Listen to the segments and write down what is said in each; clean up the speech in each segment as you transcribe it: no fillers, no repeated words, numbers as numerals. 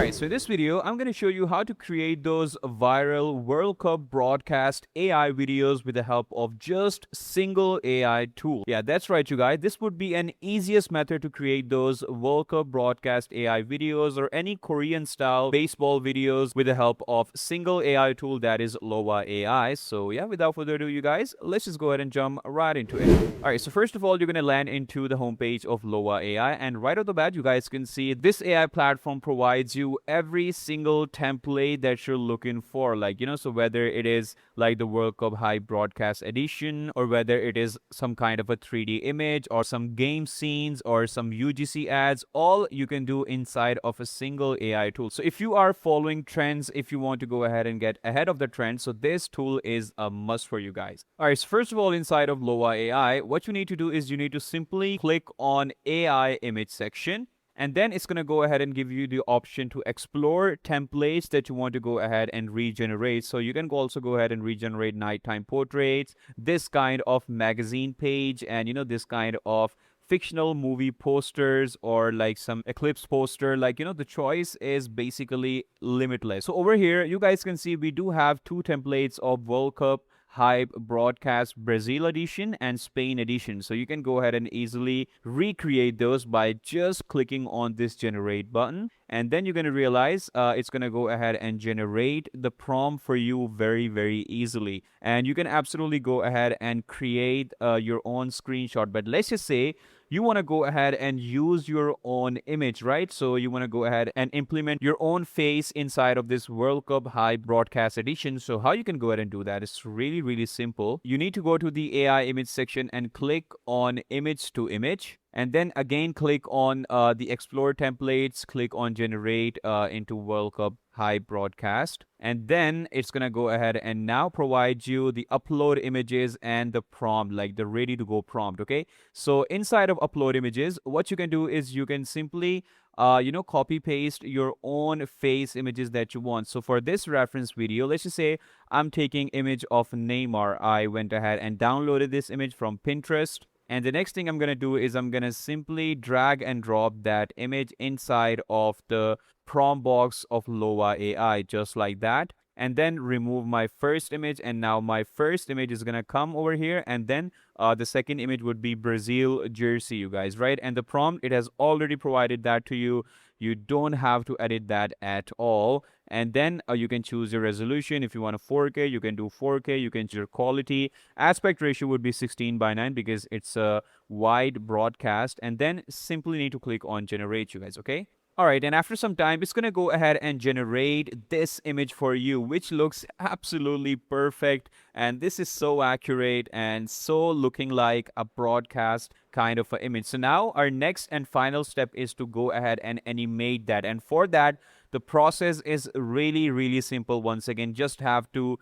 Alright, so in this video, I'm going to show you how to create those viral World Cup broadcast AI videos with the help of just single AI tool. Yeah, that's right, you guys. This would be an easiest method to create those World Cup broadcast AI videos or any Korean style baseball videos with the help of single AI tool, that is Loova AI. So yeah, without further ado, you guys, let's just go ahead and jump right into it. Alright, so first of all, you're going to land into the homepage of Loova AI, and right off the bat, you guys can see this AI platform provides you every single template that you're looking for, like, so whether it is like the World Cup High Broadcast Edition, or whether it is some kind of a 3D image or some game scenes or some UGC ads, all you can do inside of a single AI tool. So if you are following trends, if you want to go ahead and get ahead of the trend, so this tool is a must for you guys. All right, so first of all, inside of Loova AI, what you need to do is you need to simply click on AI image section, and then it's going to go ahead and give you the option to explore templates that you want to go ahead and regenerate. So you can also go ahead and regenerate nighttime portraits, this kind of magazine page, and this kind of fictional movie posters, or like some eclipse poster. Like, the choice is basically limitless. So over here, you guys can see we do have two templates of World Cup Hype Broadcast Brazil edition and Spain edition. So you can go ahead and easily recreate those by just clicking on this generate button. And then you're going to realize it's going to go ahead and generate the prompt for you very, very easily. And you can absolutely go ahead and create your own screenshot. But let's just say you want to go ahead and use your own image, right? So you want to go ahead and implement your own face inside of this World Cup High Broadcast Edition. So how you can go ahead and do that is really, really simple. You need to go to the AI image section and click on image to image. And then again, click on the explore templates, click on generate into World Cup High Broadcast. And then it's going to go ahead and now provide you the upload images and the prompt, like the ready to go prompt. Okay. So inside of upload images, what you can do is you can simply copy paste your own face images that you want. So for this reference video, let's just say I'm taking image of Neymar. I went ahead and downloaded this image from Pinterest. And the next thing I'm going to do is I'm going to simply drag and drop that image inside of the prompt box of Loova AI, just like that. And then remove my first image. And now my first image is going to come over here. And then the second image would be Brazil jersey, you guys, right? And the prompt, it has already provided that to you. You don't have to edit that at all. And then you can choose your resolution. If you want a 4K, you can do 4K. You can choose your quality. Aspect ratio would be 16:9 because it's a wide broadcast. And then simply need to click on generate, you guys, okay? All right, and after some time, it's going to go ahead and generate this image for you, which looks absolutely perfect. And this is so accurate and so looking like a broadcast kind of an image. So now our next and final step is to go ahead and animate that. And for that, the process is really, really simple. Once again, just have to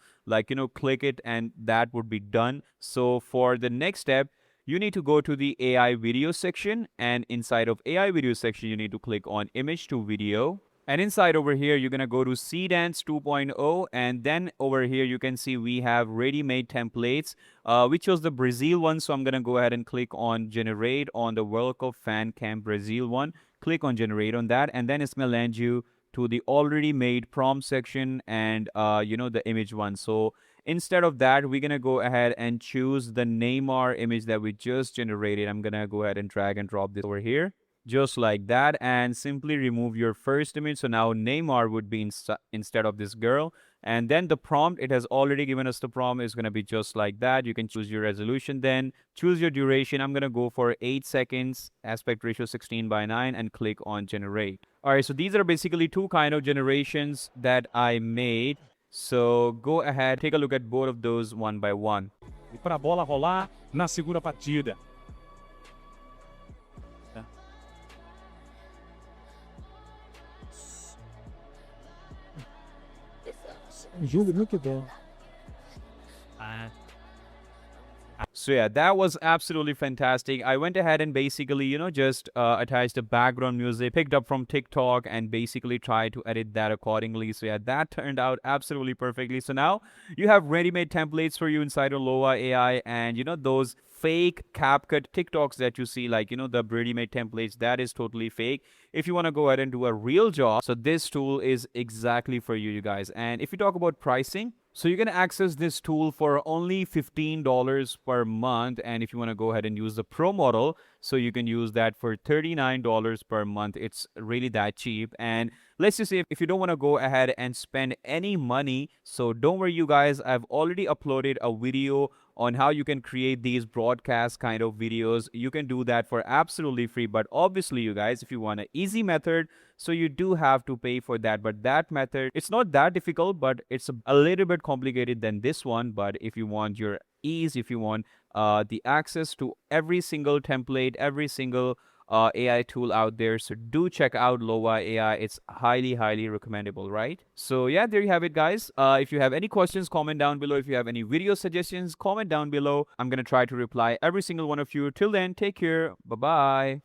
click it and that would be done. So for the next step, you need to go to the AI video section, and inside of AI video section, you need to click on image to video. And inside over here, you're going to go to Dance 2.0. And then over here, you can see we have ready-made templates, which was the Brazil one. So I'm going to go ahead and click on generate on the World Cup Fan Cam Brazil one. Click on generate on that. And then it's going to land you to the already made prompt section and, the image one. So instead of that, we're going to go ahead and choose the Neymar image that we just generated. I'm going to go ahead and drag and drop this over here, just like that, and simply remove your first image. So now Neymar would be instead of this girl. And then the prompt, it has already given us the prompt, is going to be just like that. You can choose your resolution, then choose your duration. I'm going to go for 8 seconds, aspect ratio 16:9, and click on generate. All right, so these are basically two kind of generations that I made. So go ahead, take a look at both of those one by one. E para a bola rolar na segunda partida. Um jogo muito bom. So yeah, that was absolutely fantastic. I went ahead and basically, just attached the background music picked up from TikTok and basically tried to edit that accordingly. So yeah, that turned out absolutely perfectly. So now you have ready-made templates for you inside of Loa AI, and those fake CapCut TikToks that you see, like the ready-made templates, that is totally fake. If you want to go ahead and do a real job, so this tool is exactly for you, you guys. And if you talk about pricing, so you can access this tool for only $15 per month. And if you want to go ahead and use the pro model, so you can use that for $39 per month. It's really that cheap. And let's just say if you don't want to go ahead and spend any money, so don't worry, you guys, I've already uploaded a video on how you can create these broadcast kind of videos. You can do that for absolutely free. But obviously, you guys, if you want an easy method, so you do have to pay for that. But that method, it's not that difficult, but it's a little bit complicated than this one. But if you want your ease, if you want the access to every single template, every single AI tool out there, so do check out Loa AI. It's highly, highly recommendable, right? So yeah, there you have it, guys. If you have any questions, comment down below. If you have any video suggestions, comment down below. I'm gonna try to reply every single one of you. Till then, take care. Bye bye.